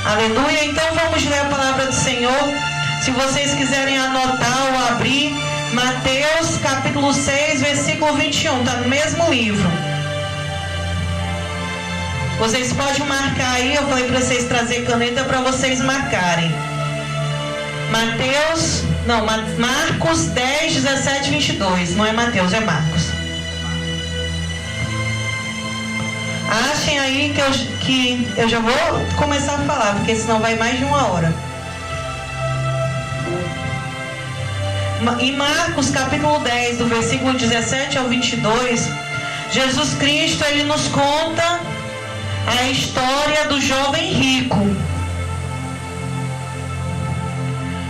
Aleluia. Então vamos ler a palavra do Senhor. Se vocês quiserem anotar ou abrir, Mateus capítulo 6, versículo 21, está no mesmo livro. Vocês podem marcar aí, eu falei para vocês trazer caneta para vocês marcarem. Marcos 10, 17, 22. Não é Mateus, é Marcos. Achem aí que eu já vou começar a falar, porque senão vai mais de 1 hora. Em Marcos capítulo 10, do versículo 17 ao 22, Jesus Cristo, ele nos conta a história do jovem rico.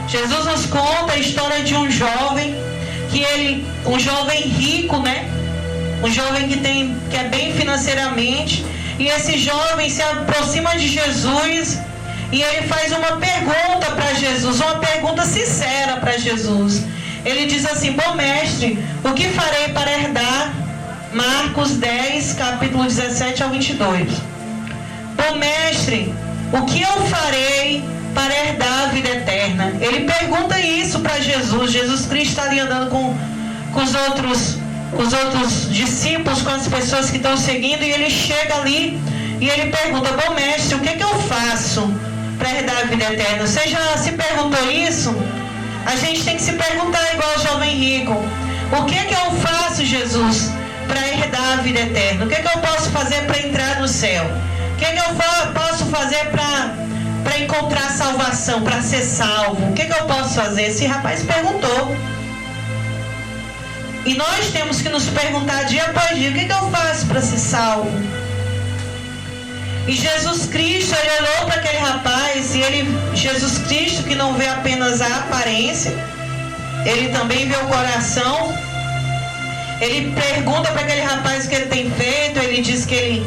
Jesus nos conta a história de um jovem um jovem rico, né? Um jovem que é bem financeiramente, e esse jovem se aproxima de Jesus e ele faz uma pergunta para Jesus, uma pergunta sincera para Jesus. Ele diz assim: bom mestre, o que farei para herdar? Marcos 10, capítulo 17 ao 22. Bom mestre, o que eu farei para herdar a vida eterna? Ele pergunta isso para Jesus. Jesus Cristo está ali andando com os outros discípulos, com as pessoas que estão seguindo, e ele chega ali e ele pergunta: bom mestre, o que eu faço para herdar a vida eterna? Você já se perguntou isso? A gente tem que se perguntar igual o jovem rico: o que eu faço, Jesus, para herdar a vida eterna? O que eu posso fazer para entrar no céu? O que eu posso fazer para encontrar salvação, para ser salvo? O que eu posso fazer? Esse rapaz perguntou. E nós temos que nos perguntar dia após dia: o que eu faço para ser salvo? E Jesus Cristo, ele olhou para aquele rapaz, e Jesus Cristo, que não vê apenas a aparência, ele também vê o coração. Ele pergunta para aquele rapaz o que ele tem feito. Ele diz que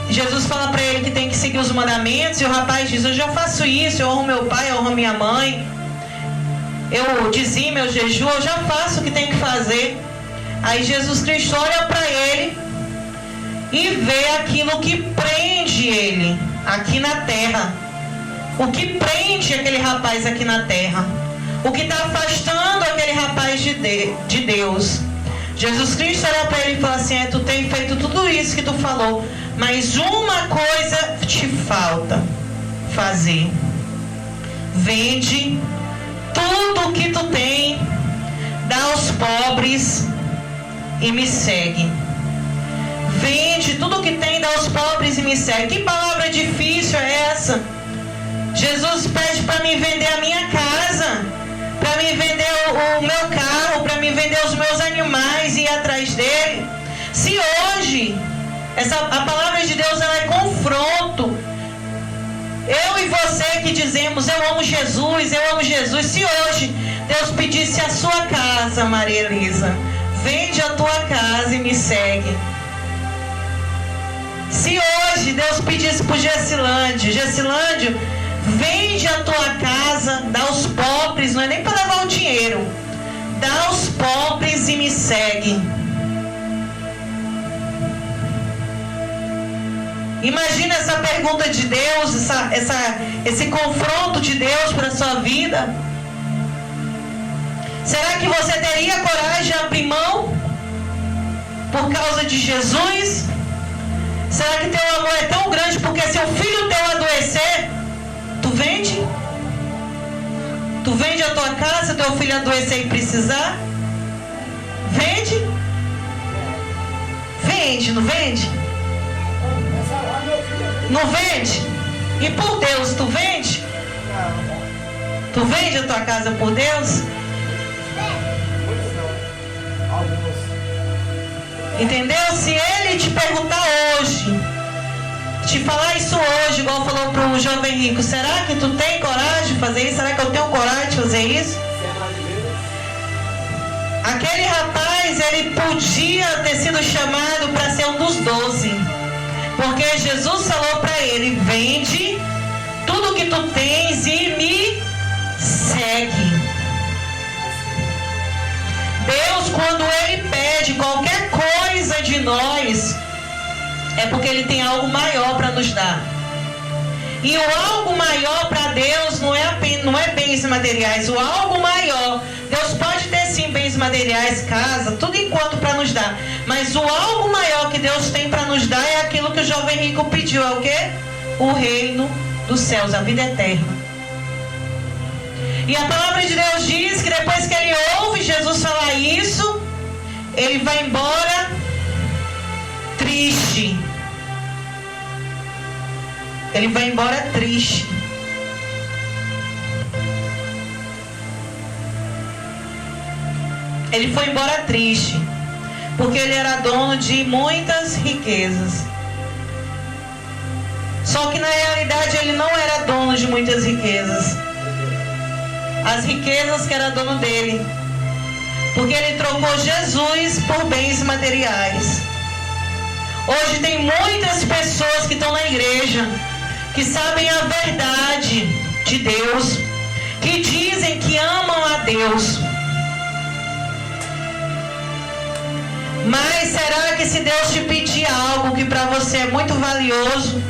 Jesus fala para ele que tem que seguir os mandamentos, e o rapaz diz: eu já faço isso, eu honro meu pai, eu honro minha mãe, eu dizimo, eu jejuo, eu já faço o que tem que fazer. Aí Jesus Cristo olha para ele e vê aquilo que prende ele aqui na terra. O que prende aquele rapaz aqui na terra, o que está afastando aquele rapaz de Deus. Jesus Cristo olha para ele e fala assim: tu tem feito tudo isso que tu falou, mas uma coisa te falta fazer. Vende tudo o que tu tem, dá aos pobres e me segue. Vende tudo o que tem, dá aos pobres e me segue. Que palavra difícil é essa? Jesus pede para me vender a minha casa, para me vender o meu carro, para me vender os meus animais e ir atrás dele. Se hoje a palavra de Deus, ela é confronto. Eu e você que dizemos: eu amo Jesus, eu amo Jesus. Se hoje Deus pedisse a sua casa, Maria Elisa, vende a tua casa e me segue. Se hoje Deus pedisse para o Gessilândio, vende a tua casa, dá aos pobres, não é nem para levar o dinheiro, dá aos pobres e me segue. Imagina essa pergunta de Deus, esse confronto de Deus para a sua vida. Será que você teria coragem de abrir mão por causa de Jesus? Será que teu amor é tão grande porque se o filho teu adoecer, tu vende? Tu vende a tua casa, teu filho adoecer e precisar? Vende? Vende, não vende? Não vende? E por Deus, tu vende? Tu vende a tua casa por Deus? Entendeu? Se ele te perguntar hoje, te falar isso hoje, igual falou para o jovem rico: será que tu tem coragem de fazer isso? Será que eu tenho coragem de fazer isso? Aquele rapaz, ele podia ter sido chamado para ser um dos 12, porque Jesus falou para ele: vende tudo que tu tens e me segue. Deus, quando ele pede qualquer coisa de nós, é porque ele tem algo maior para nos dar. E o algo maior para Deus não é bens materiais. O algo maior, Deus pode ter sim bens materiais, casa, tudo enquanto para nos dar. Mas o algo maior que Deus tem para nos dar é aquilo que o jovem rico pediu. É o quê? O reino dos céus, a vida eterna. E a palavra de Deus diz que depois que ele ouve Jesus falar isso, ele vai embora triste. Ele vai embora triste. Ele foi embora triste, porque ele era dono de muitas riquezas. Só que na realidade ele não era dono de muitas riquezas. As riquezas que era dono dele, porque ele trocou Jesus por bens materiais. Hoje tem muitas pessoas que estão na igreja, que sabem a verdade de Deus, que dizem que amam a Deus. Mas será que se Deus te pedir algo que para você é muito valioso,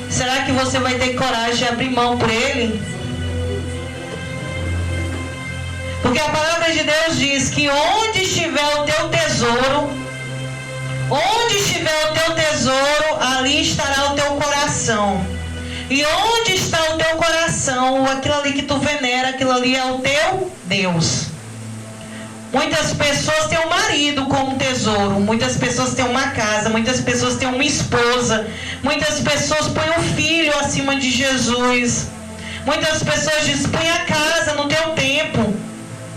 será que você vai ter coragem de abrir mão por ele? Porque a palavra de Deus diz que onde estiver o teu tesouro, ali estará o teu coração. E onde está o teu coração, aquilo ali que tu venera, aquilo ali é o teu Deus. Muitas pessoas têm um marido como tesouro, muitas pessoas têm uma casa, muitas pessoas têm uma esposa, muitas pessoas põem um filho acima de Jesus. Muitas pessoas dizem, põe a casa, não tenho tempo.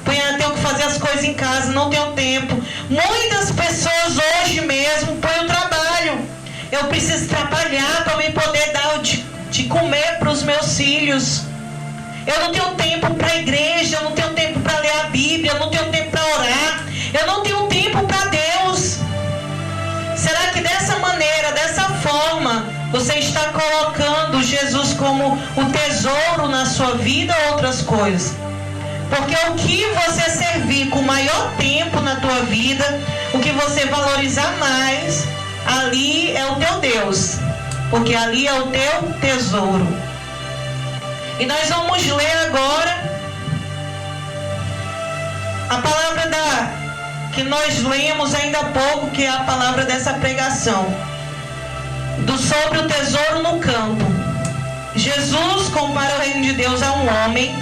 Tenho que fazer as coisas em casa, não tenho tempo. Muitas pessoas hoje mesmo põem o trabalho. Eu preciso trabalhar para me poder dar de comer para os meus filhos. Eu não tenho tempo para a igreja, eu não tenho tempo para ler a Bíblia, eu não tenho tempo para orar, eu não tenho tempo para Deus. Será que dessa maneira, dessa forma, você está colocando Jesus como o tesouro na sua vida ou outras coisas? Porque o que você servir com maior tempo na tua vida, o que você valorizar mais, ali é o teu Deus. Porque ali é o teu tesouro. E nós vamos ler agora a palavra que nós lemos ainda há pouco, que é a palavra dessa pregação. Sobre o tesouro no campo. Jesus compara o reino de Deus a um homem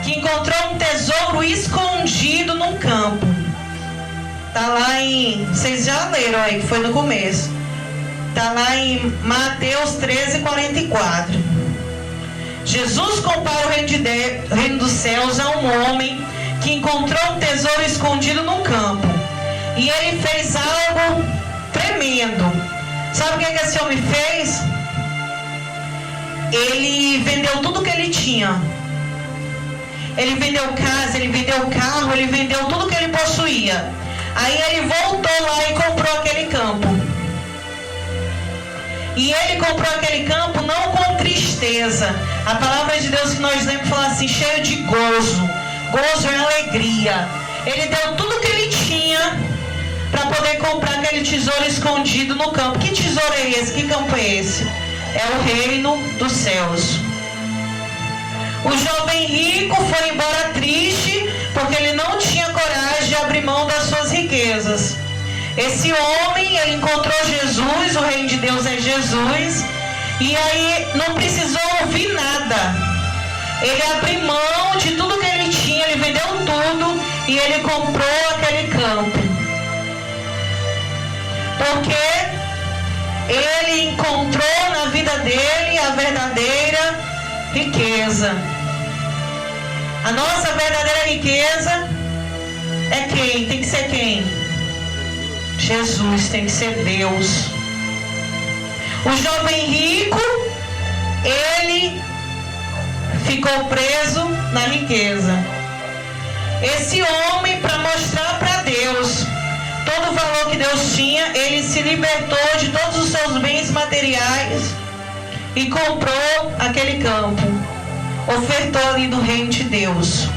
que encontrou um tesouro escondido no campo. Tá lá em... Vocês já leram aí, que foi no começo. Tá lá em Mateus 13:44. Jesus compara o reino dos céus a um homem que encontrou um tesouro escondido no campo. E ele fez algo tremendo. Sabe o que esse homem fez? Ele vendeu tudo que ele tinha. Ele vendeu casa, ele vendeu carro, ele vendeu tudo que ele possuía. Aí ele voltou lá e comprou aquele campo. E ele comprou aquele campo não com tristeza. A palavra de Deus que nós lemos fala assim, cheio de gozo. Gozo é alegria. Ele deu tudo que ele tinha para poder comprar aquele tesouro escondido no campo. Que tesouro é esse? Que campo é esse? É o reino dos céus. O jovem rico foi embora triste porque ele não tinha coragem de abrir mão das suas riquezas. Esse homem, ele encontrou Jesus, o reino de Deus é Jesus, e aí não precisou ouvir nada. Ele abriu mão de tudo que ele tinha, ele vendeu tudo e ele comprou aquele campo. Porque ele encontrou na vida dele a verdadeira riqueza. A nossa verdadeira riqueza é quem? Tem que ser quem? Jesus, tem que ser Deus. O jovem rico, ele ficou preso na riqueza. Esse homem, para mostrar para Deus todo o valor que Deus tinha, ele se libertou de todos os seus bens materiais e comprou aquele campo. Ofertou ali do reino de Deus.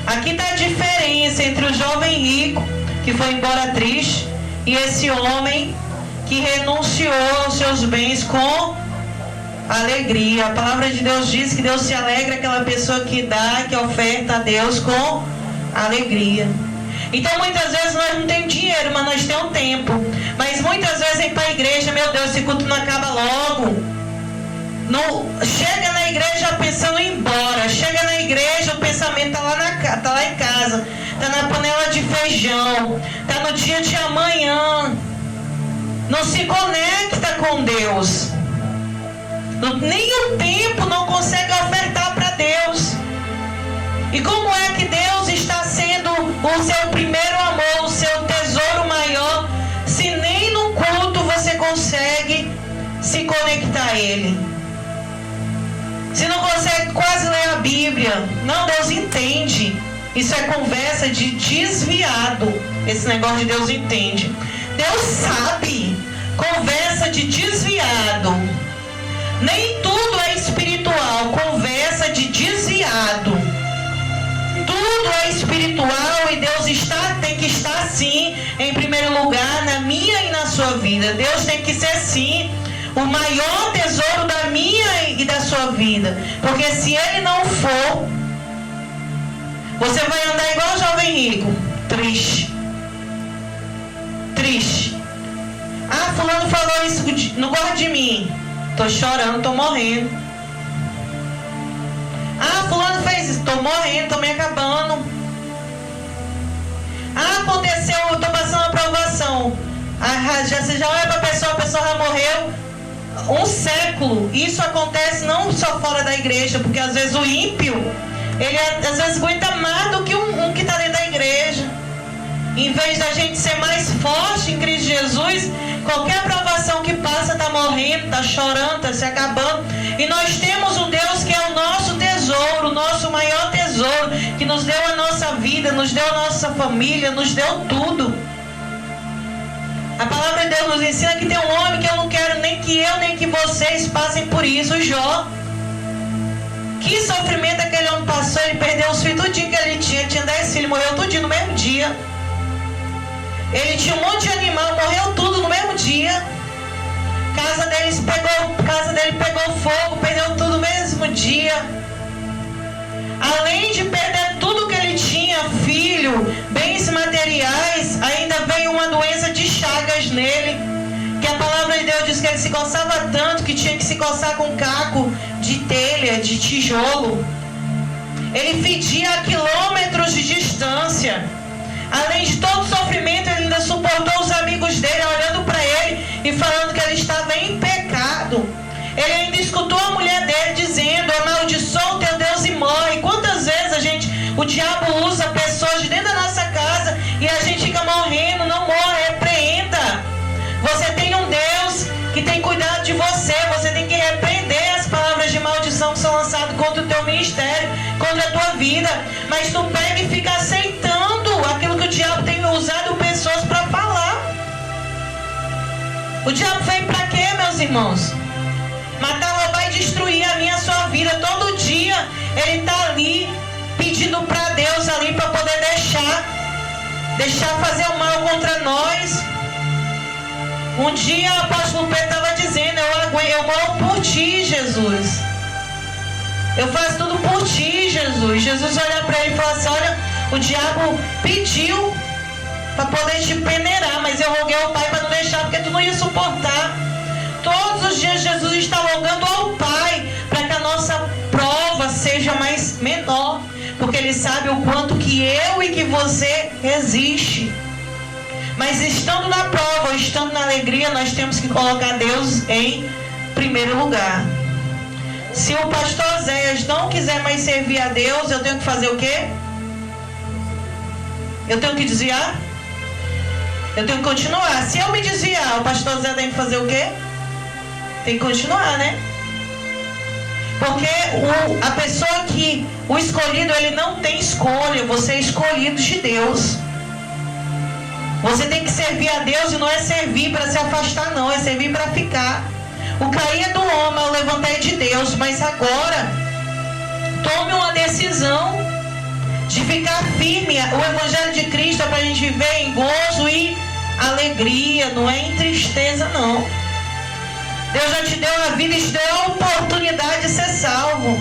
Aqui está a diferença entre o jovem rico, que foi embora triste, e esse homem que renunciou aos seus bens com alegria. A palavra de Deus diz que Deus se alegra aquela pessoa que dá, que oferta a Deus com alegria. Então muitas vezes nós não temos dinheiro, mas nós temos tempo. Mas muitas vezes vem para a igreja, meu Deus, esse culto não acaba logo. Chega na igreja pensando em ir embora. Chega na igreja, o pensamento está lá em casa, está na panela de feijão, está no dia de amanhã. Não se conecta com Deus. Nem o tempo não consegue ofertar para Deus. E como é que Deus está sendo o seu primeiro amor, o seu tesouro maior, se nem no culto você consegue se conectar a Ele? Se não consegue quase ler a Bíblia. Não, Deus entende. Isso é conversa de desviado. Esse negócio de Deus entende. Deus sabe. Conversa de desviado. Nem tudo é espiritual. Conversa de desviado. Tudo é espiritual e Deus tem que estar sim em primeiro lugar na minha e na sua vida. Deus tem que ser sim o maior tesouro da minha e da sua vida. Porque se Ele não for, você vai andar igual o jovem rico. Triste. Triste. Ah, fulano falou isso, não gosta de mim. Tô chorando, tô morrendo. Ah, fulano fez isso, tô morrendo, tô me acabando. Ah, aconteceu, eu tô passando aprovação. Ah, você já olha pra pessoa, a pessoa já morreu. Um século. Isso acontece não só fora da igreja, porque às vezes o ímpio, ele às vezes aguenta mais do que um que está dentro da igreja. Em vez da gente ser mais forte em Cristo Jesus, qualquer provação que passa está morrendo, está chorando, está se acabando. E nós temos um Deus que é o nosso tesouro, o nosso maior tesouro, que nos deu a nossa vida, nos deu a nossa família, nos deu tudo. A palavra de Deus nos ensina que tem um homem que eu não quero nem que eu nem que vocês passem por isso, Jó. Que sofrimento aquele homem passou, ele perdeu os filhos tudinho que ele tinha 10 filhos, morreu tudinho no mesmo dia. Ele tinha um monte de animal, morreu tudo no mesmo dia. Casa dele pegou fogo, perdeu tudo no mesmo dia. Além de perder tudo que ele tinha, filho, bens materiais, ainda veio uma doença de chagas nele, que a palavra de Deus diz que ele se coçava tanto que tinha que se coçar com caco de telha, de tijolo. Ele fedia a quilômetros de distância. Além de todo o sofrimento, ele ainda suportou os amigos dele olhando para ele e falando que ele estava em pecado. Ele ainda escutou a mulher dele dizendo: amaldiçoa o teu Deus e morre. Quantas vezes o diabo usa pessoas de dentro da nossa casa e a gente fica morrendo? Não morre, repreenda. Você tem um Deus que tem cuidado de você. Você tem que repreender as palavras de maldição que são lançadas contra o teu ministério, contra a tua vida. Mas tu pega e fica aceitando aquilo que o diabo tem usado pessoas para falar. O diabo veio para quê, meus irmãos? Matar, roubar e destruir a minha e a sua vida. Todo dia ele está ali pedindo para Deus ali para poder deixar fazer o mal contra nós. Um dia o apóstolo Pedro estava dizendo: eu morro por ti, Jesus. Eu faço tudo por ti, Jesus. Jesus olha para ele e fala assim: olha, o diabo pediu para poder te peneirar, mas eu roguei ao Pai para não deixar, porque tu não ia suportar. Todos os dias Jesus está rogando ao Pai para que a nossa prova seja menor, porque Ele sabe o quanto que eu e que você resiste. Mas estando na prova ou estando na alegria, nós temos que colocar Deus em primeiro lugar. Se o pastor Zéias não quiser mais servir a Deus, eu tenho que fazer o quê? Eu tenho que desviar? Eu tenho que continuar. Se eu me desviar, o pastor Zé tem que fazer o quê? Tem que continuar, né? Porque a pessoa que... O escolhido, ele não tem escolha. Você é escolhido de Deus. Você tem que servir a Deus e não é servir para se afastar, não. É servir para ficar. O cair é do homem, o levantar é de Deus. Mas agora, tome uma decisão de ficar firme. O Evangelho de Cristo é para a gente viver em gozo e alegria, não é em tristeza, não. Deus já te deu a vida e te deu a oportunidade de ser salvo.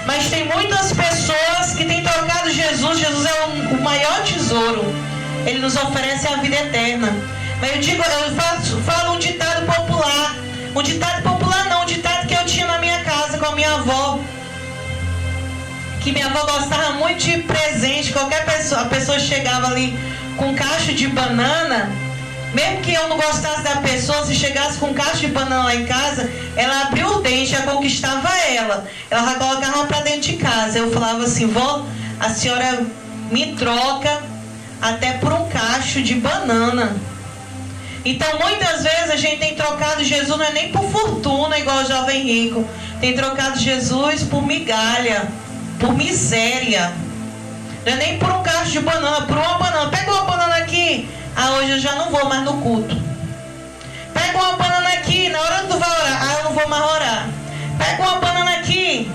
Mas tem muitas pessoas que têm trocado Jesus. Jesus é o maior tesouro. Ele nos oferece a vida eterna. Mas eu falo um ditado popular. Um ditado popular não, um ditado que eu tinha na minha casa com a minha avó. Que minha avó gostava muito de presente. Qualquer pessoa, a pessoa chegava ali com um cacho de banana. Mesmo que eu não gostasse da pessoa, se chegasse com um cacho de banana lá em casa, ela abria o dente, já conquistava ela. Ela já colocava pra dentro de casa. Eu falava assim, vó, a senhora me troca até por um cacho de banana. Então muitas vezes a gente tem trocado Jesus, não é nem por fortuna, igual o jovem rico. Tem trocado Jesus por migalha, por miséria. Não é nem por um cacho de banana, por uma banana. Pega uma banana aqui. Ah, hoje eu já não vou mais no culto. Pega uma banana aqui, na hora que tu vai orar. Ah, eu não vou mais orar. Pega uma banana aqui.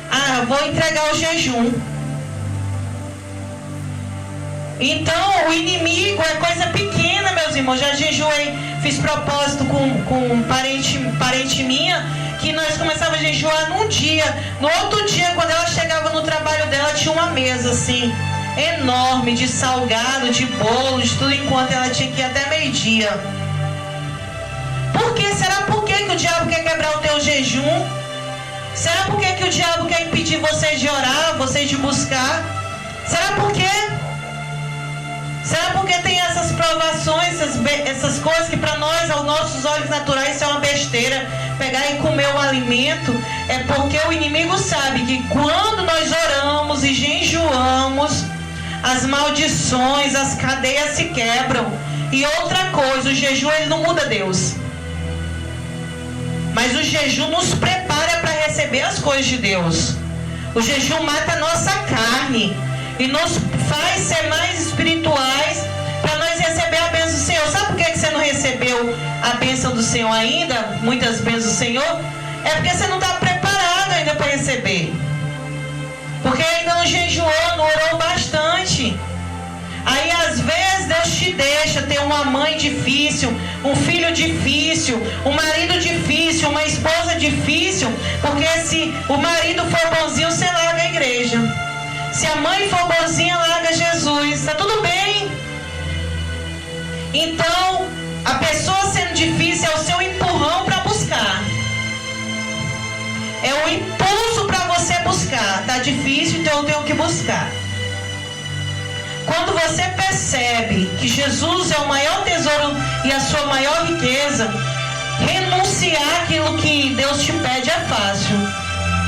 Ah, eu vou entregar o jejum. Então, o inimigo é coisa pequena, meus irmãos. Já jejuei, fiz propósito com parente minha, que nós começávamos a jejuar num dia. No outro dia, quando ela chegava no trabalho dela, tinha uma mesa assim, enorme, de salgado, de bolo, de tudo, enquanto ela tinha que ir até meio-dia. Por quê? Será por que o diabo quer quebrar o teu jejum? Será por que o diabo quer impedir vocês de orar, vocês de buscar? Será por quê? Será porque tem essas provações, essas coisas que para nós, aos nossos olhos naturais, isso é uma besteira, pegar e comer o alimento? É porque o inimigo sabe que quando nós oramos e jejuamos, as maldições, as cadeias se quebram. E outra coisa, o jejum ele não muda Deus. Mas o jejum nos prepara para receber as coisas de Deus. O jejum mata a nossa carne e nos faz ser mais espirituais para nós receber a bênção do Senhor. Sabe por que você não recebeu a bênção do Senhor ainda? Muitas bênçãos do Senhor? É porque você não está preparado ainda para receber. Porque ainda não jejuou, não orou bastante. Aí às vezes Deus te deixa ter uma mãe difícil, um filho difícil, um marido difícil, uma esposa difícil, porque se o marido for bonzinho, você larga a igreja. Se a mãe for bonzinha, larga Jesus. Está tudo bem. Então, a pessoa sendo difícil é o seu empurrão para buscar. É o impulso para você buscar. Está difícil, então eu tenho que buscar. Quando você percebe que Jesus é o maior tesouro e a sua maior riqueza, renunciar aquilo que Deus te pede é fácil.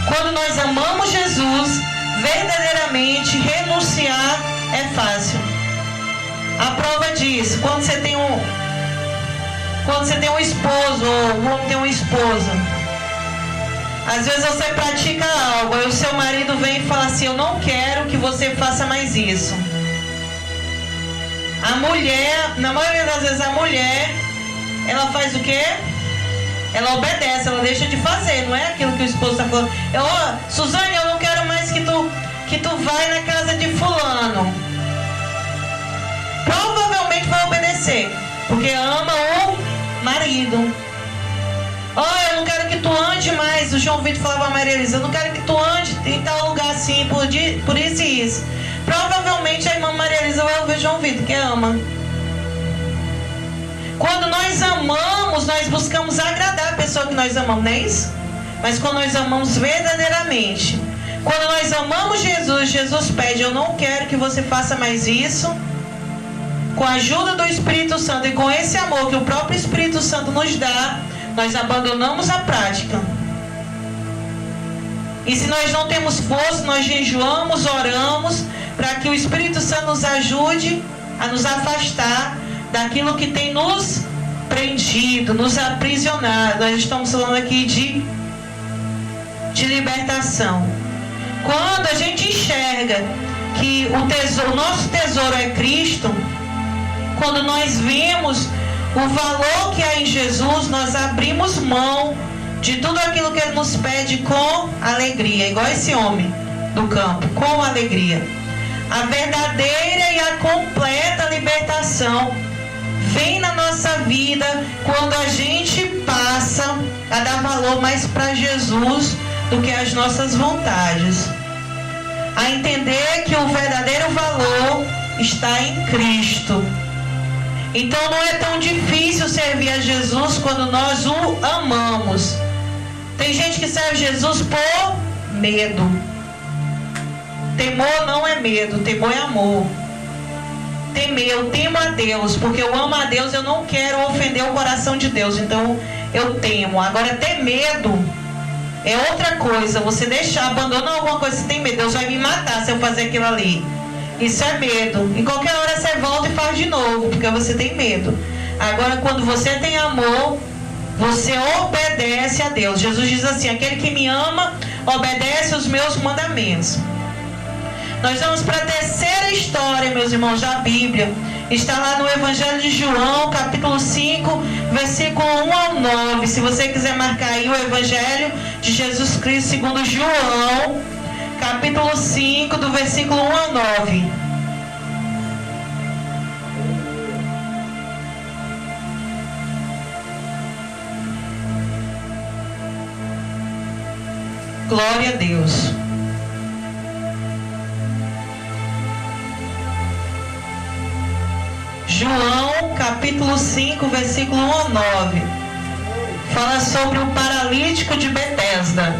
Quando nós amamos Jesus, verdadeiramente renunciar é fácil. A prova disso, quando você tem um esposo, ou um homem tem uma esposa, às vezes você pratica algo, aí o seu marido vem e fala assim, eu não quero que você faça mais isso. A mulher, na maioria das vezes a mulher, ela faz o quê? Ela obedece, ela deixa de fazer, não é aquilo que o esposo está falando. Suzane, eu não quero mais que tu vai na casa de fulano. Provavelmente vai obedecer, porque ama o marido. Eu não quero que tu ande mais. O João Vitor falava a Maria Elisa, eu não quero que tu ande em tal lugar assim, por isso e isso. Provavelmente a irmã Maria Elisa vai ouvir o João Vitor, que ama. Quando nós amamos, nós buscamos agradar a pessoa que nós amamos, não é isso? Mas quando nós amamos verdadeiramente, quando nós amamos Jesus, Jesus pede, eu não quero que você faça mais isso. Com a ajuda do Espírito Santo e com esse amor que o próprio Espírito Santo nos dá, nós abandonamos a prática. E se nós não temos força, nós jejuamos, oramos, para que o Espírito Santo nos ajude a nos afastar daquilo que tem nos prendido, nos aprisionado. Nós estamos falando aqui de libertação. Quando a gente enxerga que o nosso tesouro é Cristo, quando nós vemos o valor que há em Jesus, nós abrimos mão de tudo aquilo que Ele nos pede com alegria, igual esse homem do campo, com alegria. A verdadeira e a completa libertação vem na nossa vida quando a gente passa a dar valor mais para Jesus do que as nossas vontades. A entender que o verdadeiro valor está em Cristo. Então não é tão difícil servir a Jesus quando nós o amamos. Tem gente que serve Jesus por medo. Temor não é medo, temor é amor. Eu temo a Deus, porque eu amo a Deus, eu não quero ofender o coração de Deus, então eu temo. Agora ter medo é outra coisa. Você abandonar alguma coisa, você tem medo, Deus vai me matar se eu fazer aquilo ali. Isso é medo. Em qualquer hora você volta e faz de novo, porque você tem medo. Agora quando você tem amor, você obedece a Deus. Jesus diz assim: aquele que me ama, obedece os meus mandamentos. Nós vamos para a terceira história, meus irmãos, da Bíblia. Está lá no Evangelho de João, capítulo 5, versículo 1 ao 9. Se você quiser marcar aí o Evangelho de Jesus Cristo segundo João, capítulo 5, do versículo 1 ao 9. Glória a Deus. João, capítulo 5, versículo 1 ao 9. Fala sobre o paralítico de Betesda.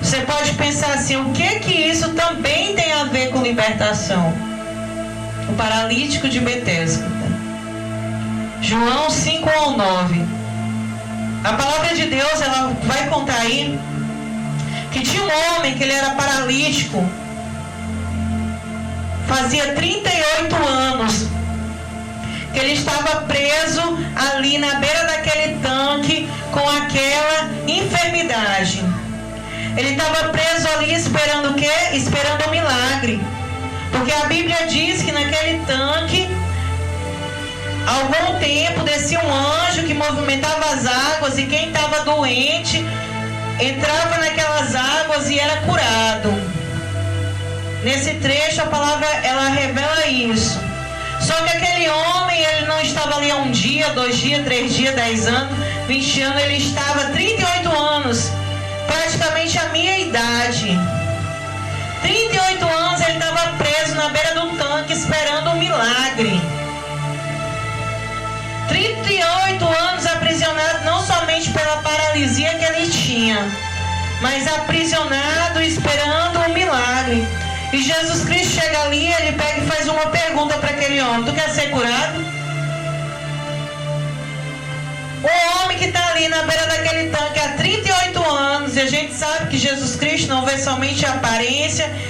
Você pode pensar assim: o que isso também tem a ver com libertação? O paralítico de Betesda. João 5 ao 9. A palavra de Deus, ela vai contar aí que tinha um homem que ele era paralítico. Fazia 38 anos que ele estava preso ali na beira daquele tanque com aquela enfermidade. Ele estava preso ali esperando o quê? Esperando um milagre. Porque a Bíblia diz que naquele tanque, há algum tempo, descia um anjo que movimentava as águas, e quem estava doente entrava naquelas águas e era curado. Nesse trecho a palavra ela revela isso. Só que aquele homem, ele não estava ali há 1 dia, 2 dias, 3 dias, 10 anos, 20 anos, ele estava 38 anos, praticamente a minha idade. 38 anos ele estava preso na beira do tanque esperando um milagre. 38 anos aprisionado, não somente pela paralisia que ele tinha, mas aprisionado esperando um milagre. E Jesus Cristo chega ali, ele pega e faz uma pergunta para aquele homem: tu quer ser curado? O homem que está ali na beira daquele tanque há 38 anos, e a gente sabe que Jesus Cristo não vê somente a aparência,